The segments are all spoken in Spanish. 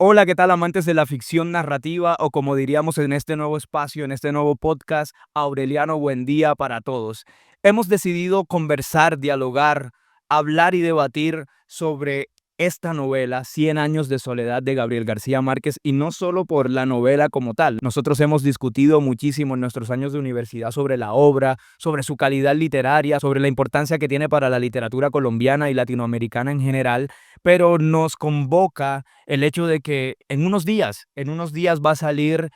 Hola, ¿qué tal amantes de la ficción narrativa o como diríamos en este nuevo espacio, en este nuevo podcast, Aureliano, buen día para todos? Hemos decidido conversar, dialogar, hablar y debatir sobre esta novela, Cien años de soledad de Gabriel García Márquez, y no solo por la novela como tal. Nosotros hemos discutido muchísimo en nuestros años de universidad sobre la obra, sobre su calidad literaria, sobre la importancia que tiene para la literatura colombiana y latinoamericana en general, pero nos convoca el hecho de que en unos días va a salir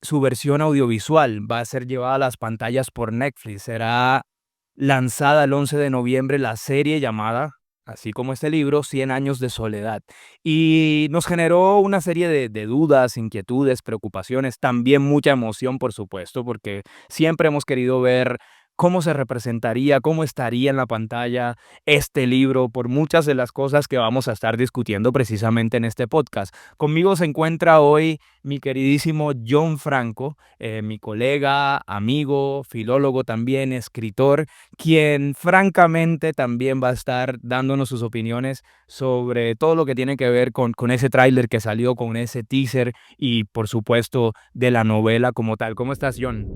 su versión audiovisual, va a ser llevada a las pantallas por Netflix, será lanzada el 11 de noviembre la serie llamada, así como este libro, Cien años de soledad. Y nos generó una serie de dudas, inquietudes, preocupaciones, también mucha emoción, por supuesto, porque siempre hemos querido ver cómo se representaría, cómo estaría en la pantalla este libro, por muchas de las cosas que vamos a estar discutiendo precisamente en este podcast. Conmigo se encuentra hoy mi queridísimo John Franco, mi colega, amigo, filólogo también, escritor, quien francamente también va a estar dándonos sus opiniones sobre todo lo que tiene que ver con ese tráiler que salió, con ese teaser y por supuesto de la novela como tal. ¿Cómo estás, John?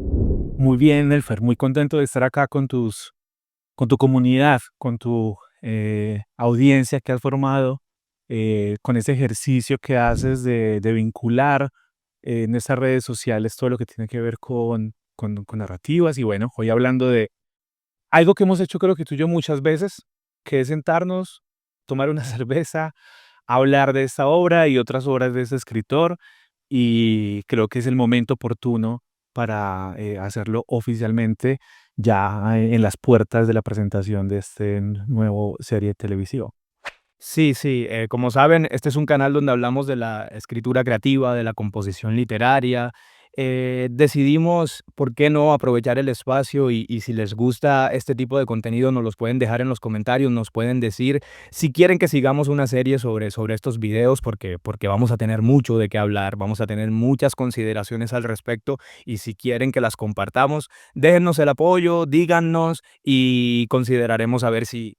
Muy bien, Elfer, muy contento de estar acá con tu comunidad, con tu audiencia que has formado, con ese ejercicio que haces de vincular en estas redes sociales todo lo que tiene que ver con narrativas. Y bueno, hoy hablando de algo que hemos hecho creo que tú y yo muchas veces, que es sentarnos, tomar una cerveza, hablar de esta obra y otras obras de ese escritor, y creo que es el momento oportuno para hacerlo oficialmente ya en las puertas de la presentación de este nuevo serie televisiva. Sí, sí, como saben, este es un canal donde hablamos de la escritura creativa, de la composición literaria. Decidimos, ¿por qué no aprovechar el espacio? Y si les gusta este tipo de contenido, nos los pueden dejar en los comentarios, nos pueden decir si quieren que sigamos una serie sobre estos videos, porque vamos a tener mucho de qué hablar, vamos a tener muchas consideraciones al respecto, y si quieren que las compartamos, déjennos el apoyo, díganos y consideraremos a ver si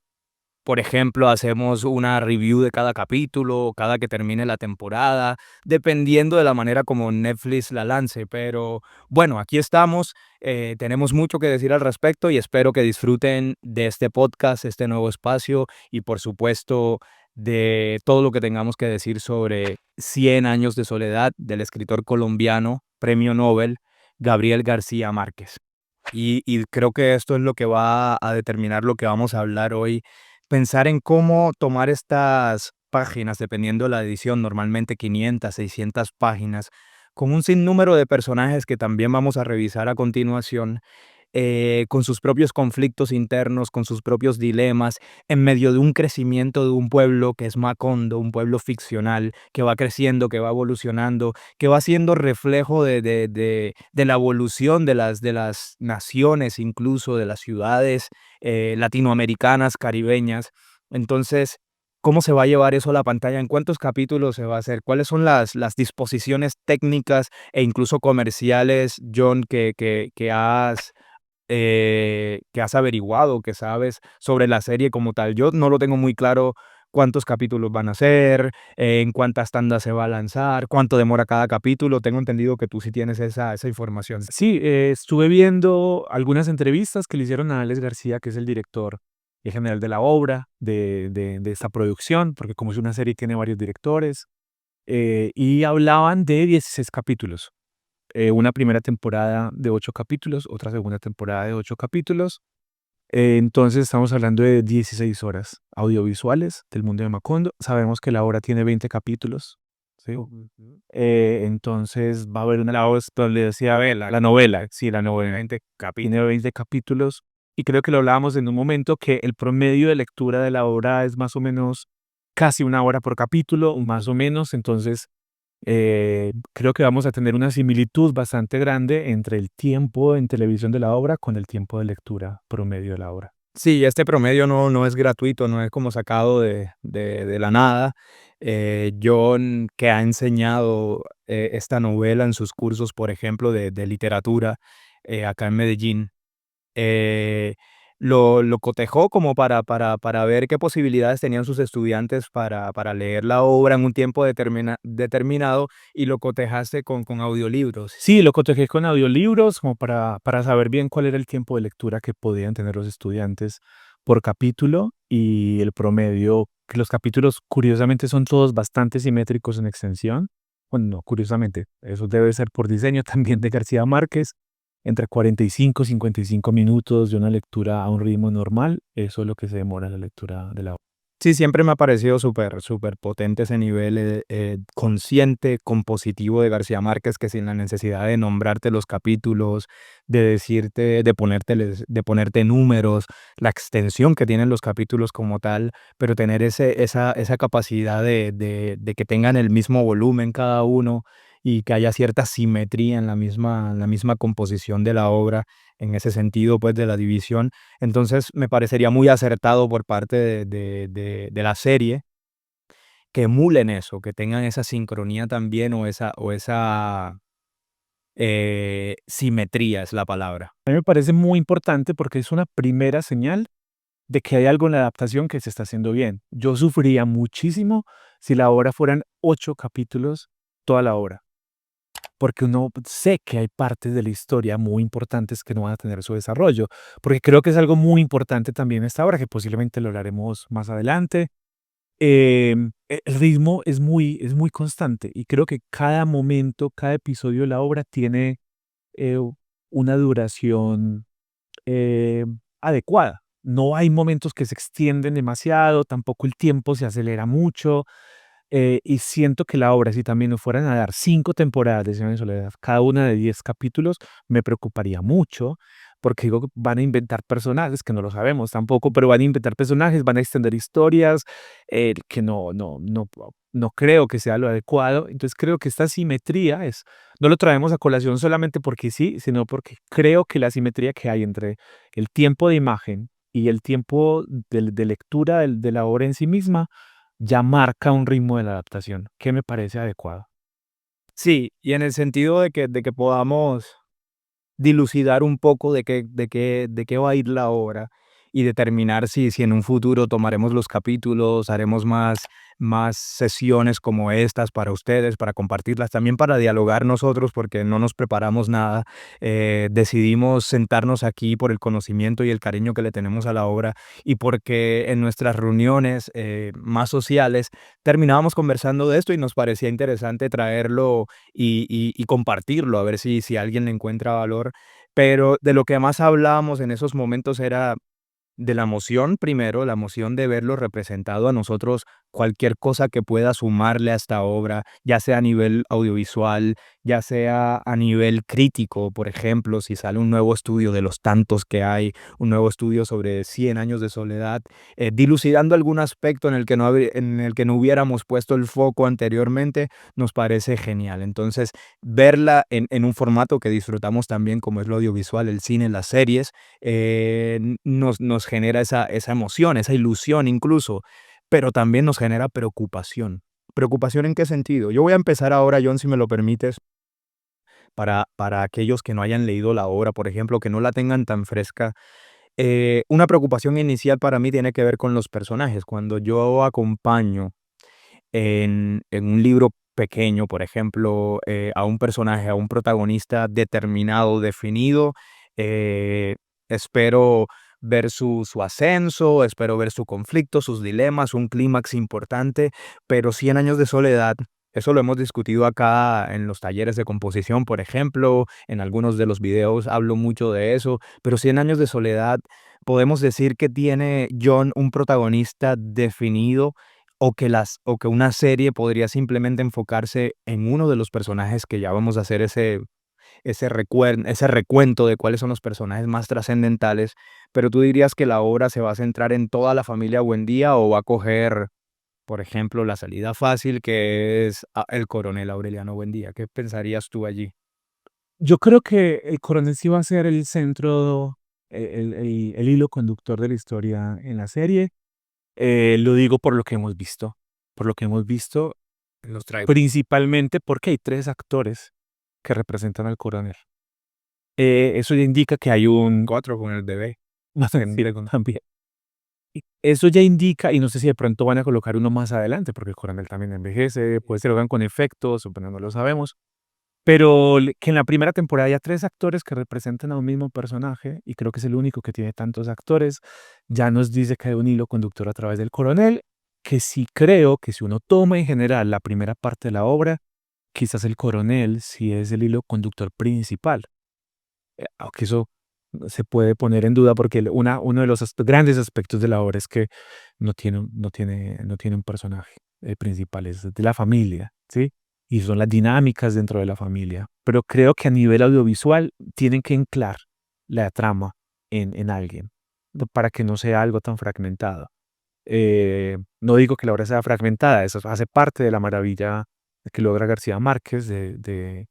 por ejemplo, hacemos una review de cada capítulo, cada que termine la temporada, dependiendo de la manera como Netflix la lance. Pero bueno, aquí estamos, tenemos mucho que decir al respecto y espero que disfruten de este podcast, este nuevo espacio y por supuesto de todo lo que tengamos que decir sobre Cien años de soledad del escritor colombiano, premio Nobel, Gabriel García Márquez. Y creo que esto es lo que va a determinar lo que vamos a hablar hoy. Pensar en cómo tomar estas páginas, dependiendo de la edición, normalmente 500, 600 páginas, con un sinnúmero de personajes que también vamos a revisar a continuación, con sus propios conflictos internos, con sus propios dilemas, en medio de un crecimiento de un pueblo que es Macondo, un pueblo ficcional, que va creciendo, que va evolucionando, que va siendo reflejo de la evolución de las naciones, incluso de las ciudades latinoamericanas, caribeñas. Entonces, ¿cómo se va a llevar eso a la pantalla? ¿En cuántos capítulos se va a hacer? ¿Cuáles son las disposiciones técnicas e incluso comerciales, John, que has averiguado, que sabes sobre la serie como tal? Yo no lo tengo muy claro cuántos capítulos van a ser, en cuántas tandas se va a lanzar, cuánto demora cada capítulo. Tengo entendido que tú sí tienes esa información. Sí, estuve viendo algunas entrevistas que le hicieron a Alex García, que es el director y general de la obra, de esta producción, porque como es una serie tiene varios directores, y hablaban de 16 capítulos. Una primera temporada de 8 capítulos, otra segunda temporada de 8 capítulos. Entonces estamos hablando de 16 horas audiovisuales del mundo de Macondo. Sabemos que la obra tiene 20 capítulos, ¿sí? Ujú. Entonces va a haber una voz donde decía, la novela, sí, la novela tiene 20 capítulos, y creo que lo hablábamos en un momento que el promedio de lectura de la obra es más o menos casi una hora por capítulo, más o menos. Entonces creo que vamos a tener una similitud bastante grande entre el tiempo en televisión de la obra con el tiempo de lectura promedio de la obra. Sí, este promedio no es gratuito, no es como sacado de la nada. John, que ha enseñado esta novela en sus cursos, por ejemplo, de literatura acá en Medellín, eh, lo cotejó como para ver qué posibilidades tenían sus estudiantes para leer la obra en un tiempo determinado y lo cotejaste con audiolibros. Sí, lo cotejé con audiolibros como para saber bien cuál era el tiempo de lectura que podían tener los estudiantes por capítulo y el promedio, que los capítulos curiosamente son todos bastante simétricos en extensión. Bueno, no, curiosamente, eso debe ser por diseño también de García Márquez, entre 45 y 55 minutos de una lectura a un ritmo normal, eso es lo que se demora la lectura de la obra. Sí, siempre me ha parecido súper potente ese nivel, consciente, compositivo de García Márquez, que sin la necesidad de nombrarte los capítulos, de decirte, de ponerte números, la extensión que tienen los capítulos como tal, pero tener esa capacidad de que tengan el mismo volumen cada uno y que haya cierta simetría en la misma composición de la obra, en ese sentido, pues, de la división. Entonces, me parecería muy acertado por parte de la serie que emulen eso, que tengan esa sincronía también o esa simetría es la palabra. A mí me parece muy importante porque es una primera señal de que hay algo en la adaptación que se está haciendo bien. Yo sufriría muchísimo si la obra fueran 8 capítulos, toda la obra, porque uno sé que hay partes de la historia muy importantes que no van a tener su desarrollo, porque creo que es algo muy importante también esta obra, que posiblemente lo hablaremos más adelante. El ritmo es muy constante y creo que cada momento, cada episodio de la obra tiene eh, una duración eh, adecuada. No hay momentos que se extienden demasiado, tampoco el tiempo se acelera mucho. Y siento que la obra, si también nos fueran a dar 5 temporadas de Cien años de soledad, cada una de 10 capítulos, me preocuparía mucho, porque digo que van a inventar personajes, que no lo sabemos tampoco, pero van a inventar personajes, van a extender historias, que no creo que sea lo adecuado. Entonces, creo que esta simetría no lo traemos a colación solamente porque sí, sino porque creo que la simetría que hay entre el tiempo de imagen y el tiempo de lectura de la obra en sí misma ya marca un ritmo de la adaptación que me parece adecuado. Sí, y en el sentido de que podamos dilucidar un poco de qué va a ir la obra y determinar si en un futuro tomaremos los capítulos, haremos más sesiones como estas para ustedes, para compartirlas, también para dialogar nosotros, porque no nos preparamos nada. Decidimos sentarnos aquí por el conocimiento y el cariño que le tenemos a la obra y porque en nuestras reuniones más sociales terminábamos conversando de esto y nos parecía interesante traerlo y compartirlo, a ver si alguien le encuentra valor. Pero de lo que más hablábamos en esos momentos era de la emoción, primero, la emoción de verlo representado a nosotros, cualquier cosa que pueda sumarle a esta obra, ya sea a nivel audiovisual, ya sea a nivel crítico, por ejemplo, si sale un nuevo estudio de los tantos que hay, un nuevo estudio sobre Cien años de soledad, dilucidando algún aspecto en el que no hubiéramos puesto el foco anteriormente, nos parece genial. Entonces, verla en un formato que disfrutamos también, como es lo audiovisual, el cine, las series, nos genera esa emoción, esa ilusión incluso, pero también nos genera preocupación. ¿Preocupación en qué sentido? Yo voy a empezar ahora, John, si me lo permites, para aquellos que no hayan leído la obra, por ejemplo, que no la tengan tan fresca. Una preocupación inicial para mí tiene que ver con los personajes. Cuando yo acompaño en un libro pequeño, por ejemplo, a un personaje, a un protagonista determinado, definido, eh, espero ver su ascenso, espero ver su conflicto, sus dilemas, un clímax importante, pero Cien años de soledad, eso lo hemos discutido acá en los talleres de composición, por ejemplo, en algunos de los videos hablo mucho de eso, pero Cien años de soledad, podemos decir que tiene John un protagonista definido o que una serie podría simplemente enfocarse en uno de los personajes que ya vamos a hacer ese recuento de cuáles son los personajes más trascendentales, pero tú dirías que la obra se va a centrar en toda la familia Buendía o va a coger, por ejemplo, la salida fácil que es el coronel Aureliano Buendía. ¿Qué pensarías tú allí? Yo creo que el coronel sí va a ser el centro, el hilo conductor de la historia en la serie. Lo digo por lo que hemos visto. Por lo que hemos visto, Los traigo. principalmente porque hay 3 actores que representan al coronel. Eso ya indica que hay un 4 con el bebé. No, mentira, también. Eso ya indica, y no sé si de pronto van a colocar uno más adelante, porque el coronel también envejece, puede ser que lo hagan con efectos, o bueno, no lo sabemos. Pero que en la primera temporada haya 3 actores que representan a un mismo personaje, y creo que es el único que tiene tantos actores, ya nos dice que hay un hilo conductor a través del coronel, que sí creo que si uno toma en general la primera parte de la obra, quizás el coronel sí es el hilo conductor principal. Aunque eso se puede poner en duda porque uno de los grandes aspectos de la obra es que no tiene un personaje principal, es de la familia, ¿sí? Y son las dinámicas dentro de la familia. Pero creo que a nivel audiovisual tienen que anclar la trama en alguien, para que no sea algo tan fragmentado. No digo que la obra sea fragmentada, eso hace parte de la maravilla que logra García Márquez de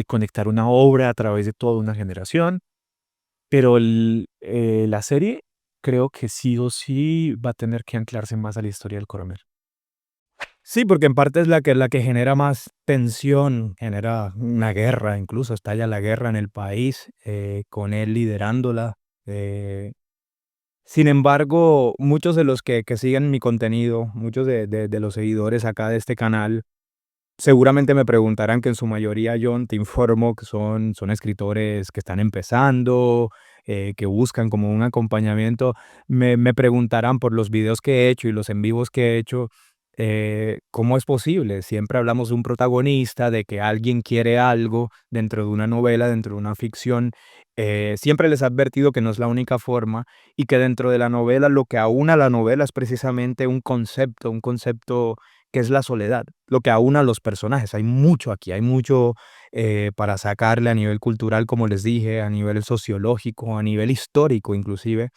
conectar una obra a través de toda una generación, pero la serie creo que sí o sí va a tener que anclarse más a la historia del coronel. Sí, porque en parte es la que genera más tensión, genera una guerra, incluso estalla la guerra en el país, con él liderándola. eh, Sin embargo, muchos de los que siguen mi contenido, muchos de los seguidores acá de este canal, seguramente me preguntarán que en su mayoría, John, te informo que son escritores que están empezando, que buscan como un acompañamiento. Me preguntarán por los videos que he hecho y los en vivos que he hecho, ¿cómo es posible? Siempre hablamos de un protagonista, de que alguien quiere algo dentro de una novela, dentro de una ficción. Siempre les he advertido que no es la única forma y que dentro de la novela lo que aúna la novela es precisamente un concepto que es la soledad, lo que aúna a los personajes. Hay mucho aquí, hay mucho para sacarle a nivel cultural, como les dije, a nivel sociológico, a nivel histórico inclusive,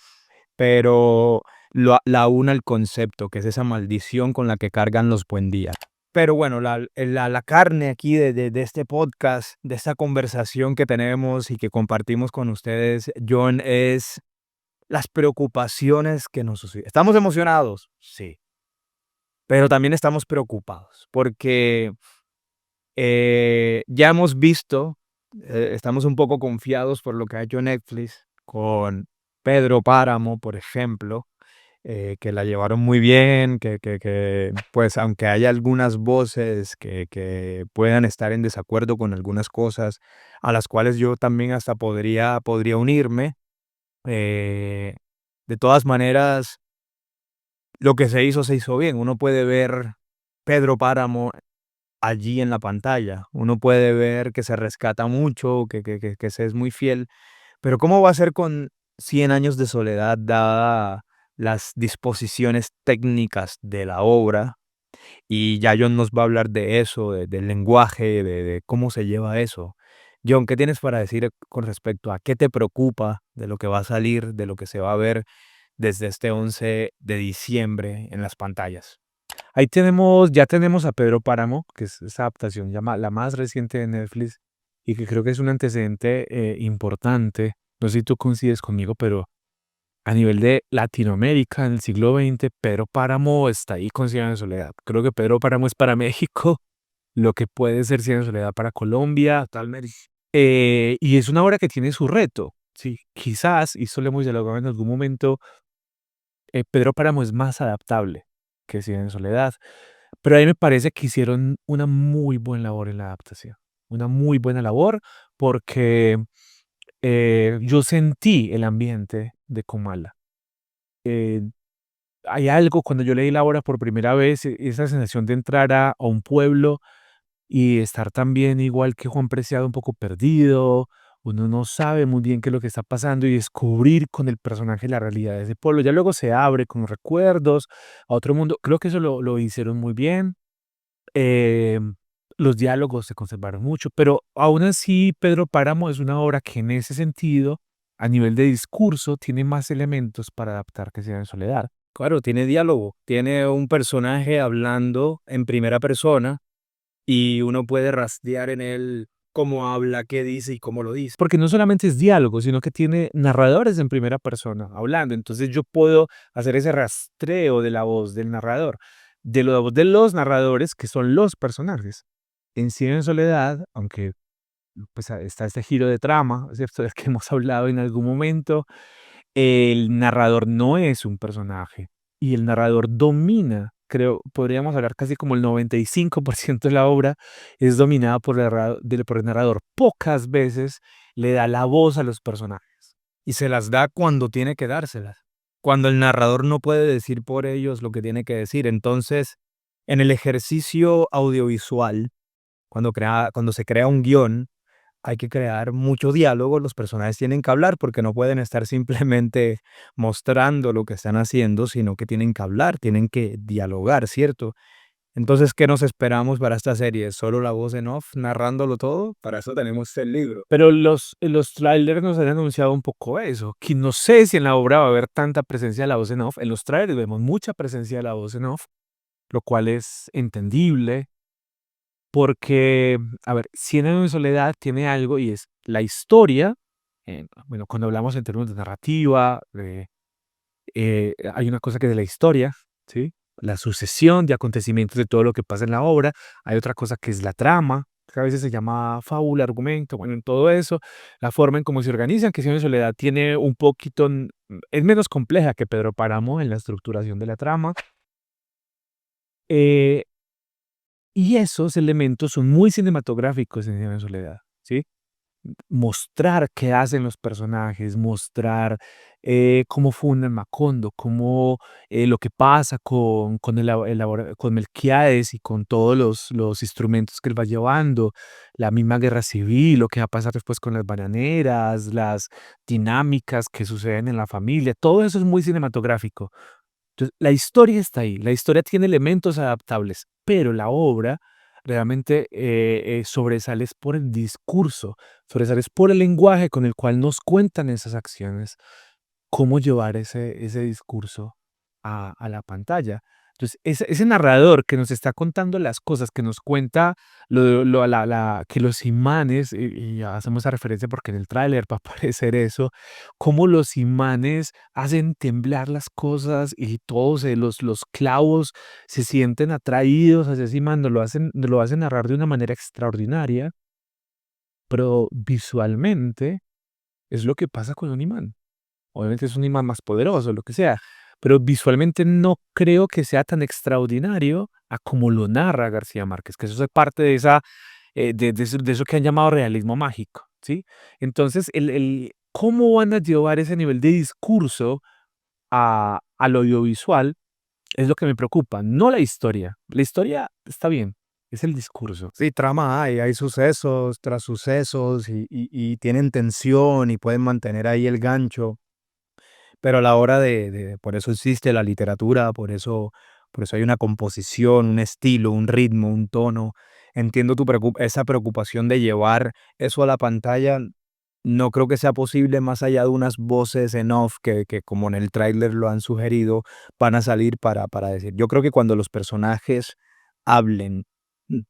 pero la aúna el concepto, que es esa maldición con la que cargan los buendías. Pero bueno, la carne aquí de este podcast, de esta conversación que tenemos y que compartimos con ustedes, John, es las preocupaciones que nos suceden. ¿Estamos emocionados? Sí, pero también estamos preocupados porque ya hemos visto, estamos un poco confiados por lo que ha hecho Netflix con Pedro Páramo, por ejemplo, que la llevaron muy bien, pues aunque haya algunas voces que puedan estar en desacuerdo con algunas cosas, a las cuales yo también hasta podría unirme, eh, de todas maneras, lo que se hizo bien. Uno puede ver Pedro Páramo allí en la pantalla. Uno puede ver que se rescata mucho, que se es muy fiel, pero ¿cómo va a ser con Cien años de soledad, dada las disposiciones técnicas de la obra? Y ya John nos va a hablar de eso, del lenguaje, de cómo se lleva eso. John, ¿qué tienes para decir con respecto a qué te preocupa de lo que va a salir, de lo que se va a ver desde este 11 de diciembre en las pantallas? Ahí ya tenemos a Pedro Páramo, que es esa adaptación la más reciente de Netflix y que creo que es un antecedente importante. No sé si tú coincides conmigo, pero a nivel de Latinoamérica en el siglo XX, Pedro Páramo está ahí con Cien años de soledad. Creo que Pedro Páramo es para México lo que puede ser Cien años de soledad para Colombia. Totalmente. Y es una obra que tiene su reto. Sí, quizás, y eso lo hemos dialogado en algún momento, Pedro Páramo es más adaptable que Cien años de soledad. Pero a mí me parece que hicieron una muy buena labor en la adaptación. Una muy buena labor porque yo sentí el ambiente de Comala. Eh, Hay algo cuando yo leí la obra por primera vez, esa sensación de entrar a un pueblo y estar también igual que Juan Preciado un poco perdido, uno no sabe muy bien qué es lo que está pasando y descubrir con el personaje la realidad de ese pueblo. Ya luego se abre con recuerdos a otro mundo. Creo que eso lo hicieron muy bien. Em, los diálogos se conservaron mucho, pero aún así Pedro Páramo es una obra que en ese sentido, a nivel de discurso, tiene más elementos para adaptar que Sea en Soledad. Claro, tiene diálogo, tiene un personaje hablando en primera persona y uno puede rastrear en él cómo habla, qué dice y cómo lo dice. Porque no solamente es diálogo, sino que tiene narradores en primera persona hablando. Entonces yo puedo hacer ese rastreo de la voz del narrador, de la voz de los narradores que son los personajes. En Cien en Soledad, aunque pues está este giro de trama, ¿cierto? Del que hemos hablado en algún momento, el narrador no es un personaje y el narrador domina, creo, podríamos hablar casi como el 95% de la obra es dominada por el narrador. Pocas veces le da la voz a los personajes. Y se las da cuando tiene que dárselas, cuando el narrador no puede decir por ellos lo que tiene que decir. Entonces, en el ejercicio audiovisual, cuando se crea un guión, hay que crear mucho diálogo, los personajes tienen que hablar porque no pueden estar simplemente mostrando lo que están haciendo, sino que tienen que hablar, tienen que dialogar, ¿cierto? Entonces, ¿qué nos esperamos para esta serie? ¿Solo la voz en off narrándolo todo? Para eso tenemos el libro. Pero los trailers nos han anunciado un poco eso, que no sé si en la obra va a haber tanta presencia de la voz en off. En los trailers vemos mucha presencia de la voz en off, lo cual es entendible. Porque, a ver, Cien años de soledad tiene algo y es la historia, bueno, cuando hablamos en términos de narrativa, hay una cosa que es la historia, ¿sí? La sucesión de acontecimientos de todo lo que pasa en la obra. Hay otra cosa que es la trama, que a veces se llama fábula, argumento, bueno, en todo eso, la forma en cómo se organizan, que Cien años de soledad tiene un poquito, es menos compleja que Pedro Páramo en la estructuración de la trama. Eh, y esos elementos son muy cinematográficos en Cien años de soledad, ¿sí? Mostrar qué hacen los personajes, mostrar cómo fundan Macondo, cómo lo que pasa con Melquiades y con todos los instrumentos que él va llevando, la misma guerra civil, lo que va a pasar después con las bananeras, las dinámicas que suceden en la familia, todo eso es muy cinematográfico. Entonces, la historia está ahí, la historia tiene elementos adaptables, pero la obra realmente sobresale es por el discurso, sobresale es por el lenguaje con el cual nos cuentan esas acciones, cómo llevar ese discurso a la pantalla. Entonces, ese narrador que nos está contando las cosas, que nos cuenta que los imanes, y hacemos esa referencia porque en el tráiler va a aparecer eso, cómo los imanes hacen temblar las cosas y todos los clavos se sienten atraídos hacia ese imán, nos lo hacen narrar de una manera extraordinaria, pero visualmente es lo que pasa con un imán. Obviamente es un imán más poderoso, lo que sea, pero visualmente no creo que sea tan extraordinario a como lo narra García Márquez, que eso es parte de eso que han llamado realismo mágico, ¿sí? Entonces, cómo van a llevar ese nivel de discurso al audiovisual es lo que me preocupa, no la historia. La historia está bien, es el discurso. Sí, trama hay sucesos tras sucesos y tienen tensión y pueden mantener ahí el gancho. Pero a la hora por eso existe la literatura, por eso hay una composición, un estilo, un ritmo, un tono. Entiendo esa preocupación de llevar eso a la pantalla. No creo que sea posible más allá de unas voces en off que como en el tráiler lo han sugerido, van a salir para decir. Yo creo que cuando los personajes hablen, mm,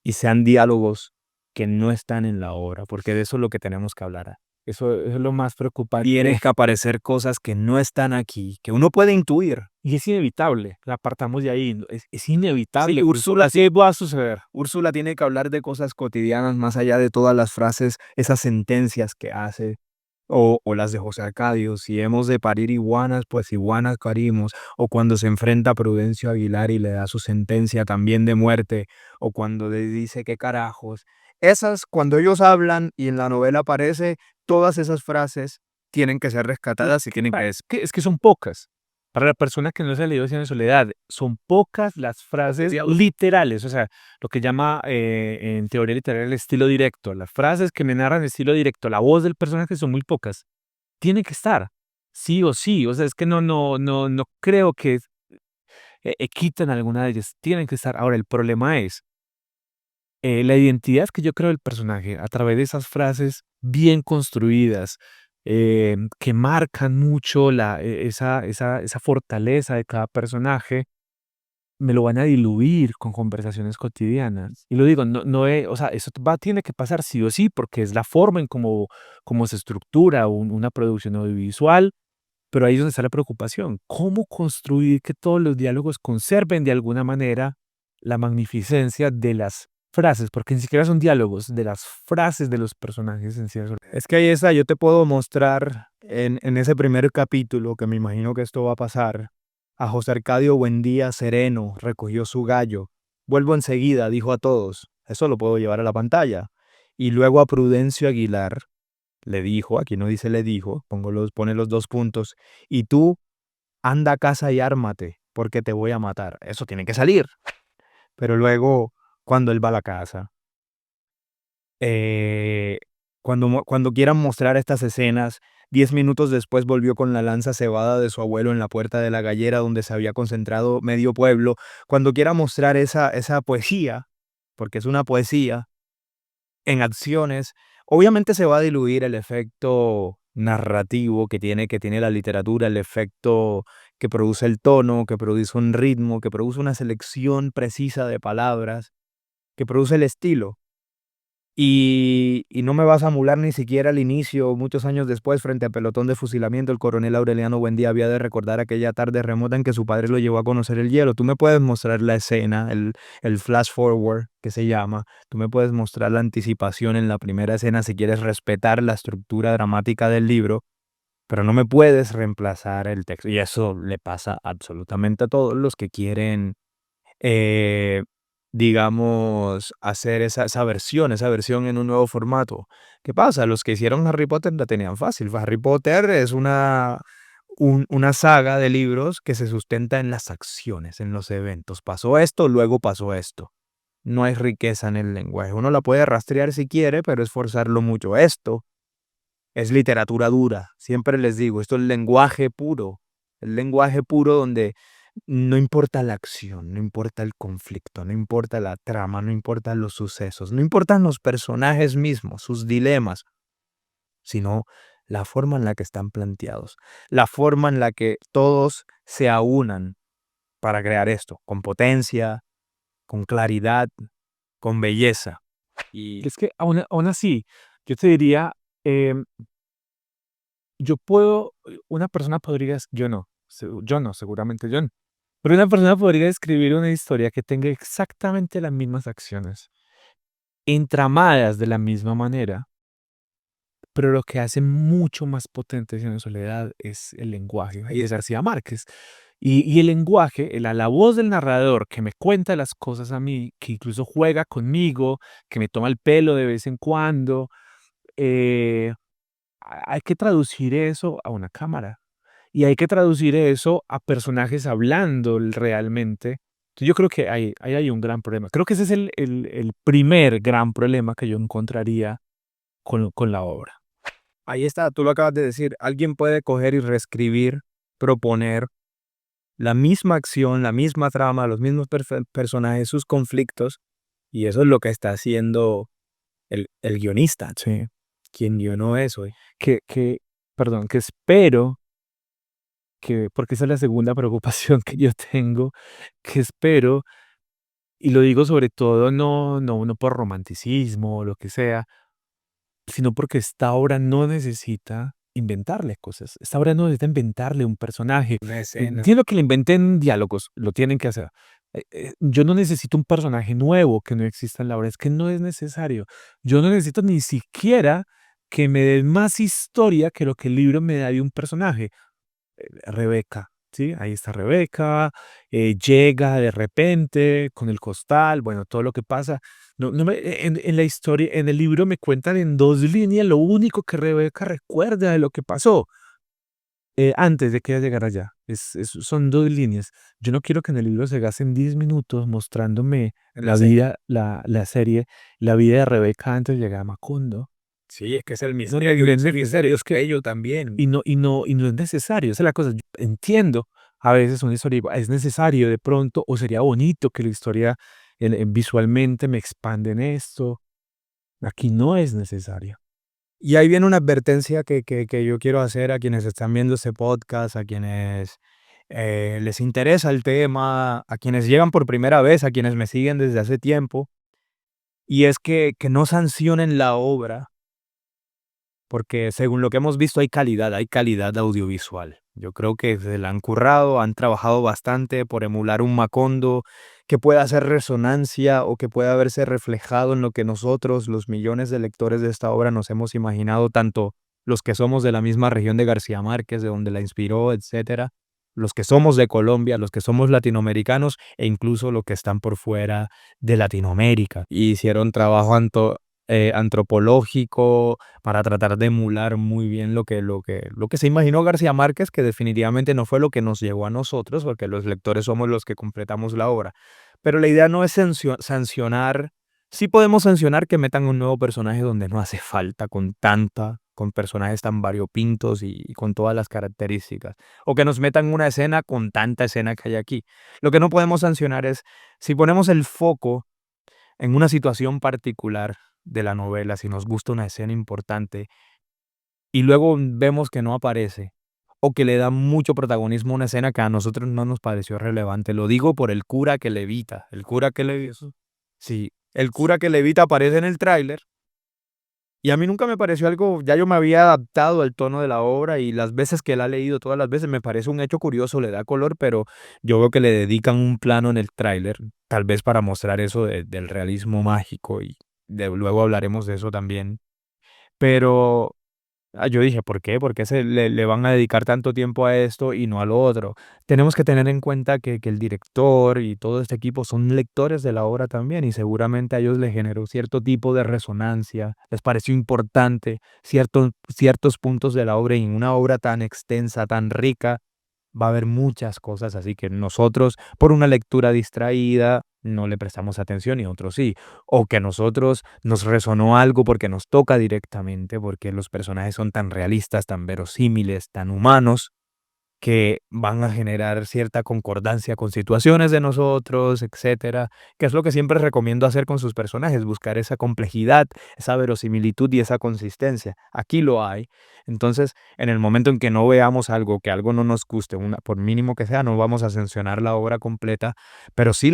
y sean diálogos que no están en la obra, porque de eso es lo que tenemos que hablar. Eso es lo más Tienen preocupante. que aparecer cosas que no están aquí, que uno puede intuir. Y es inevitable, la apartamos de ahí, ¿no? Es Sí, inevitable, así va a suceder. Úrsula tiene que hablar de cosas cotidianas más allá de todas las frases, esas sentencias que hace, o las de José Arcadio. Si hemos de parir iguanas, pues iguanas parimos. O cuando se enfrenta a Prudencio Aguilar y le da su sentencia también de muerte, o cuando le dice qué carajos. Esas, cuando ellos hablan y en la novela aparece, todas esas frases tienen que ser rescatadas y tienen que... Es que son pocas. Para la persona que no se ha leído Cien años de soledad, son pocas las frases literales, o sea, lo que llama en teoría literaria el estilo directo. Las frases que me narran en estilo directo, la voz del personaje son muy pocas. Tiene que estar, sí o sí. O sea, es que no creo que quiten alguna de ellas. Tienen que estar. Ahora, el problema es la identidad que yo creo del personaje a través de esas frases bien construidas, que marcan mucho esa fortaleza de cada personaje, me lo van a diluir con conversaciones cotidianas. Y lo digo, o sea, eso tiene que pasar sí o sí, porque es la forma en cómo se estructura una producción audiovisual, pero ahí es donde está la preocupación. ¿Cómo construir que todos los diálogos conserven de alguna manera la magnificencia de las frases? Porque ni siquiera son diálogos, de las frases de los personajes en sí. Es que ahí está, yo te puedo mostrar en ese primer capítulo, que me imagino que esto va a pasar, a José Arcadio Buendía sereno recogió su gallo. Vuelvo enseguida, dijo a todos. Eso lo puedo llevar a la pantalla. Y luego a Prudencio Aguilar le dijo, aquí no dice le dijo, pone los dos puntos, y tú anda a casa y ármate, porque te voy a matar. Eso tiene que salir. Pero luego, cuando él va a la casa, eh, cuando quieran mostrar estas escenas, 10 minutos después volvió con la lanza cebada de su abuelo en la puerta de la gallera donde se había concentrado medio pueblo. Cuando quiera mostrar esa poesía, porque es una poesía, en acciones, obviamente se va a diluir el efecto narrativo que tiene la literatura, el efecto que produce el tono, que produce un ritmo, que produce una selección precisa de palabras, que produce el estilo. Y no me vas a amular ni siquiera al inicio, muchos años después, frente al pelotón de fusilamiento, el coronel Aureliano Buendía había de recordar aquella tarde remota en que su padre lo llevó a conocer el hielo. Tú me puedes mostrar la escena, el flash forward que se llama. Tú me puedes mostrar la anticipación en la primera escena si quieres respetar la estructura dramática del libro, pero no me puedes reemplazar el texto. Y eso le pasa absolutamente a todos los que quieren eh, digamos, hacer esa versión en un nuevo formato. ¿Qué pasa? Los que hicieron Harry Potter la tenían fácil. Harry Potter es una saga de libros que se sustenta en las acciones, en los eventos. Pasó esto, luego pasó esto. No hay riqueza en el lenguaje. Uno la puede rastrear si quiere, pero es forzarlo mucho. Esto es literatura dura. Siempre les digo, esto es lenguaje puro. El lenguaje puro donde no importa la acción, no importa el conflicto, no importa la trama, no importan los sucesos, no importan los personajes mismos, sus dilemas, sino la forma en la que están planteados, la forma en la que todos se aunan para crear esto, con potencia, con claridad, con belleza. Y Y es que aún así, yo te diría, em, yo puedo, una persona podría, yo no, seguramente yo no, pero una persona podría escribir una historia que tenga exactamente las mismas acciones, entramadas de la misma manera, pero lo que hace mucho más potente Cien Soledad es el lenguaje, y es García Márquez. Y el lenguaje, la voz del narrador que me cuenta las cosas a mí, que incluso juega conmigo, que me toma el pelo de vez en cuando, eh, hay que traducir eso a una cámara y hay que traducir eso a personajes hablando realmente. Entonces, yo creo que ahí hay un gran problema. Creo que ese es el primer gran problema que yo encontraría con la obra. ahí está, tú lo acabas de decir, alguien puede coger y reescribir, proponer la misma acción, la misma trama, los mismos personajes, sus conflictos, y eso es lo que está haciendo el guionista, Sí. quien guionó eso. Que, perdón, que espero que, porque esa es la segunda preocupación que yo tengo, que espero, y lo digo sobre todo no por romanticismo o lo que sea, sino porque esta obra no necesita inventarle cosas. Esta obra no necesita inventarle un personaje. Una escena. Entiendo que le inventen diálogos, lo tienen que hacer. Yo no necesito un personaje nuevo que no exista en la obra, es que no es necesario. Yo no necesito ni siquiera que me den más historia que lo que el libro me da de un personaje. Rebeca, ¿sí? Ahí está Rebeca, llega de repente con el costal, bueno, todo lo que pasa. En la historia, en el libro me cuentan en 2 líneas lo único que Rebeca recuerda de lo que pasó antes de que ella llegara allá. Son 2 líneas. Yo no quiero que en el libro se gasten 10 minutos mostrándome En la la serie. vida, la serie, la vida de Rebeca antes de llegar a Macondo. Sí, es que es el No, misterio, y ese misterio es que ellos también. y no es necesario, esa es la cosa. Yo entiendo a veces una historia, es necesario de pronto, o sería bonito que la historia visualmente me expande en esto. Aquí no es necesario. Y ahí viene una advertencia que yo quiero hacer a quienes están viendo este podcast, a quienes les interesa el tema, a quienes llegan por primera vez, a quienes me siguen desde hace tiempo, y es que no sancionen la obra porque según lo que hemos visto hay calidad audiovisual. Yo creo que se la han currado, han trabajado bastante por emular un Macondo que pueda hacer resonancia o que pueda verse reflejado en lo que nosotros, los millones de lectores de esta obra, nos hemos imaginado tanto los que somos de la misma región de García Márquez, de donde la inspiró, etcétera, los que somos de Colombia, los que somos latinoamericanos e incluso los que están por fuera de Latinoamérica. Y hicieron trabajo antropológico para tratar de emular muy bien lo que se imaginó García Márquez, que definitivamente no fue lo que nos llegó a nosotros, porque los lectores somos los que completamos la obra. Pero la idea no es sancionar. Sí podemos sancionar que metan un nuevo personaje donde no hace falta, con personajes tan variopintos y con todas las características. O que nos metan una escena con tanta escena que hay aquí. Lo que no podemos sancionar es si ponemos el foco en una situación particular de la novela, si nos gusta una escena importante y luego vemos que no aparece o que le da mucho protagonismo a una escena que a nosotros no nos pareció relevante. Lo digo por el cura que levita. El cura que levita. Sí, el cura que levita aparece en el tráiler y a mí nunca me pareció algo, ya yo me había adaptado al tono de la obra y las veces que la he leído, todas las veces me parece un hecho curioso, le da color, pero yo veo que le dedican un plano en el tráiler, tal vez para mostrar eso del realismo mágico y luego hablaremos de eso también. Pero yo dije, ¿por qué? ¿Por qué le van a dedicar tanto tiempo a esto y no a lo otro? Tenemos que tener en cuenta que el director y todo este equipo son lectores de la obra también y seguramente a ellos les generó cierto tipo de resonancia, les pareció importante ciertos puntos de la obra y en una obra tan extensa, tan rica, va a haber muchas cosas, así que nosotros, por una lectura distraída, no le prestamos atención y otros sí. O que a nosotros nos resonó algo porque nos toca directamente, porque los personajes son tan realistas, tan verosímiles, tan humanos, que van a generar cierta concordancia con situaciones de nosotros, etcétera, que es lo que siempre recomiendo hacer con sus personajes, buscar esa complejidad, esa verosimilitud y esa consistencia. Aquí lo hay. Entonces, en el momento en que no veamos algo, que algo no nos guste, por mínimo que sea, no vamos a sancionar la obra completa, pero sí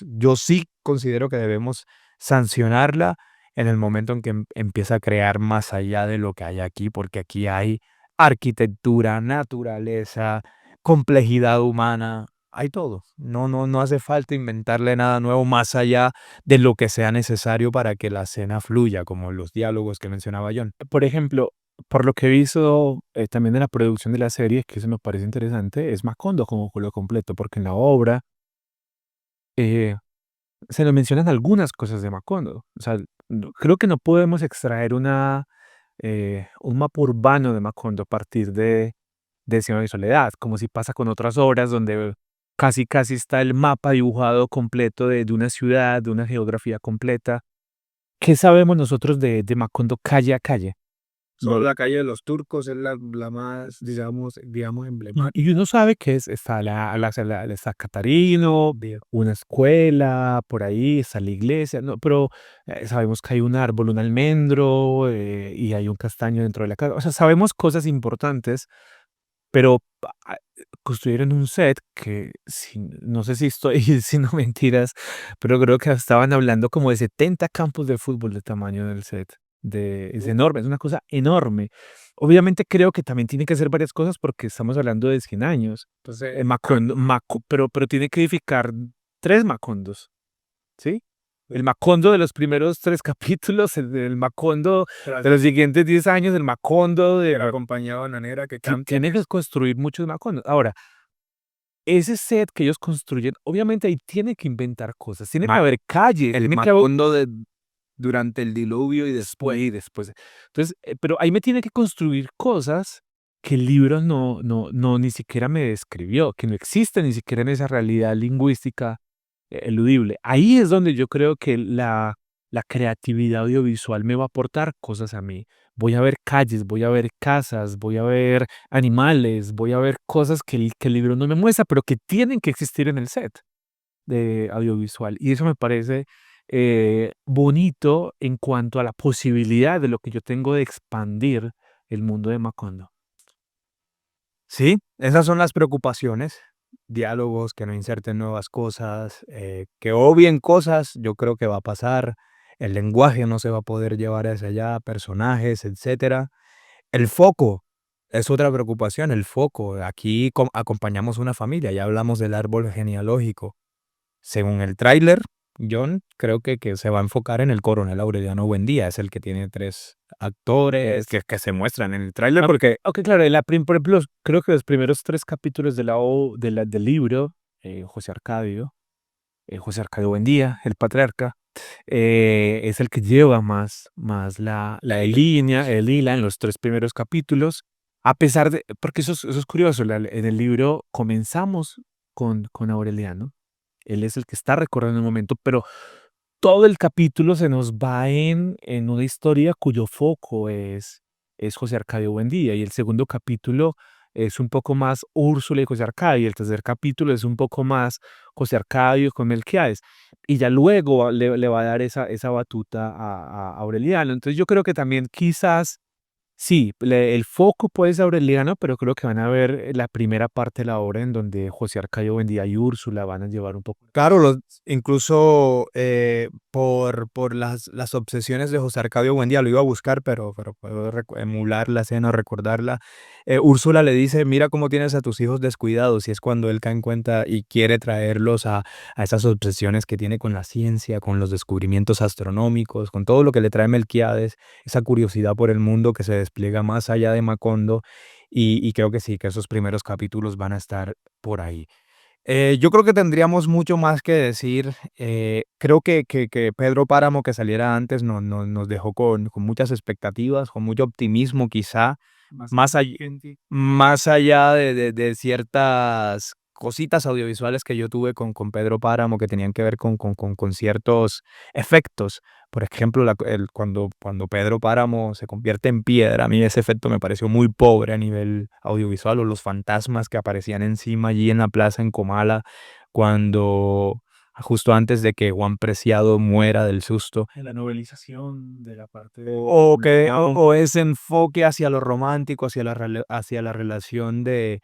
yo sí considero que debemos sancionarla en el momento en que empieza a crear más allá de lo que hay aquí, porque aquí hay arquitectura, naturaleza, complejidad humana, hay todo. No hace falta inventarle nada nuevo más allá de lo que sea necesario para que la escena fluya, como los diálogos que mencionaba John. Por ejemplo, por lo que he visto también de la producción de la serie, que eso me parece interesante, es Macondo como lo completo, porque en la obra eh, se nos mencionan algunas cosas de Macondo. O sea, creo que no podemos extraer un mapa urbano de Macondo a partir de Cien años de soledad, como si pasa con otras obras donde casi casi está el mapa dibujado completo de una ciudad, de una geografía completa. ¿Qué sabemos nosotros de Macondo calle a calle? Solo la calle de los Turcos es la más, digamos emblemática. Y uno sabe que está está Catarino, Bien. una escuela, por ahí está la iglesia, ¿no? Pero sabemos que hay un árbol, un almendro, y hay un castaño dentro de la casa. O sea, sabemos cosas importantes, pero construyeron un set que, no sé si estoy diciendo mentiras, pero creo que estaban hablando como de 70 campos de fútbol de tamaño del set. Es enorme, es una cosa enorme. Obviamente creo que también tiene que ser varias cosas porque estamos hablando de 100 años. Entonces, Pero tiene que edificar 3 Macondos, ¿sí? El Macondo de los primeros 3 capítulos, el Macondo de los siguientes 10 años, el Macondo de acompañado de Nanera que canta. tiene que construir muchos Macondos. Ahora, ese set que ellos construyen, obviamente ahí tiene que inventar cosas, tiene que haber calles, El tiene que haber Macondo durante el diluvio y después. después. Entonces, pero ahí me tiene que construir cosas que el libro no ni siquiera me describió, que no existen ni siquiera en esa realidad lingüística eludible. Ahí es donde yo creo que la creatividad audiovisual me va a aportar cosas a mí. Voy a ver calles, voy a ver casas, voy a ver animales, voy a ver cosas que el libro no me muestra, pero que tienen que existir en el set de audiovisual. Y eso me parece bonito en cuanto a la posibilidad de lo que yo tengo de expandir el mundo de Macondo. Sí, esas son las preocupaciones, diálogos, que no inserten nuevas cosas, que obvien cosas, yo creo que va a pasar, el lenguaje no se va a poder llevar hacia allá, personajes, etcétera. El foco es otra preocupación, el foco. Aquí acompañamos una familia, ya hablamos del árbol genealógico. Según el tráiler, John creo que se va a enfocar en el coronel Aureliano Buendía, es el que tiene 3 actores que se muestran en el tráiler, porque Aunque claro, por ejemplo, creo que los primeros 3 capítulos del libro, José Arcadio Buendía, el patriarca, es el que lleva más la línea, el hila en los 3 primeros capítulos, a pesar de, porque eso es curioso, en el libro comenzamos con Aureliano, él es el que está recordando el momento, pero todo el capítulo se nos va en una historia cuyo foco es José Arcadio Buendía, y el segundo capítulo es un poco más Úrsula y José Arcadio, y el tercer capítulo es un poco más José Arcadio con Melquiades, y ya luego le va a dar esa batuta a Aureliano. Entonces yo creo que también quizás sí, el foco puede ser Aureliano, pero creo que van a ver la primera parte de la obra en donde José Arcadio Buendía y Úrsula van a llevar un poco. claro, incluso por las obsesiones de José Arcadio Buendía, lo iba a buscar, pero puedo emular la escena o recordarla. Úrsula le dice, mira cómo tienes a tus hijos descuidados, y es cuando él cae en cuenta y quiere traerlos a esas obsesiones que tiene con la ciencia, con los descubrimientos astronómicos, con todo lo que le trae Melquiades, esa curiosidad por el mundo que se despliega más allá de Macondo, y creo que sí, que esos primeros capítulos van a estar por ahí. Yo creo que tendríamos mucho más que decir. Creo que Pedro Páramo, que saliera antes, nos dejó con muchas expectativas, con mucho optimismo quizá, más allá, más allá de ciertas cositas audiovisuales que yo tuve con Pedro Páramo que tenían que ver con ciertos efectos. Por ejemplo, cuando Pedro Páramo se convierte en piedra, a mí ese efecto me pareció muy pobre a nivel audiovisual, o los fantasmas que aparecían encima allí en la plaza en Comala, cuando justo antes de que Juan Preciado muera del susto. En la novelización de la parte O ese enfoque hacia lo romántico, hacia la relación de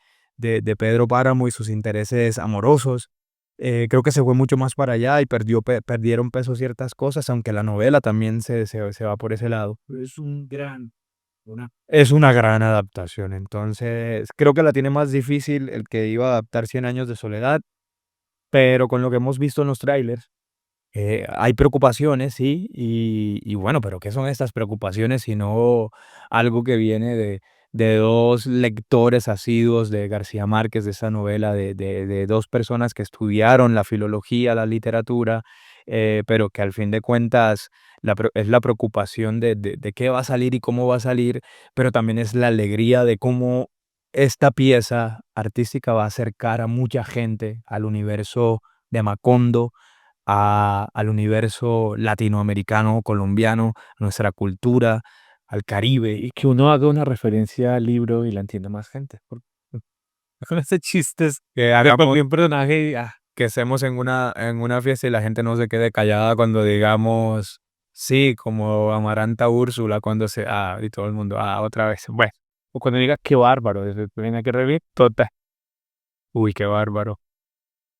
Pedro Páramo y sus intereses amorosos. Creo que se fue mucho más para allá y perdieron peso ciertas cosas, aunque la novela también se va por ese lado. es una Es una gran adaptación, entonces creo que la tiene más difícil el que iba a adaptar Cien años de soledad, pero con lo que hemos visto en los trailers, hay preocupaciones, sí, y bueno, pero ¿qué son estas preocupaciones sino algo que viene de 2 lectores asiduos de García Márquez, de esa novela, de 2 personas que estudiaron la filología, la literatura, pero que al fin de cuentas es la preocupación de qué va a salir y cómo va a salir, pero también es la alegría de cómo esta pieza artística va a acercar a mucha gente al universo de Macondo, al universo latinoamericano, colombiano, a nuestra cultura, al Caribe. y que uno haga una referencia al libro y la entienda más gente. Con ese chistes Que de hagamos, cualquier personaje, que estemos en una fiesta y la gente no se quede callada cuando digamos, sí, como Amaranta Úrsula, y todo el mundo, otra vez. Bueno, o cuando diga qué bárbaro, viene que reír, total. uy, qué bárbaro.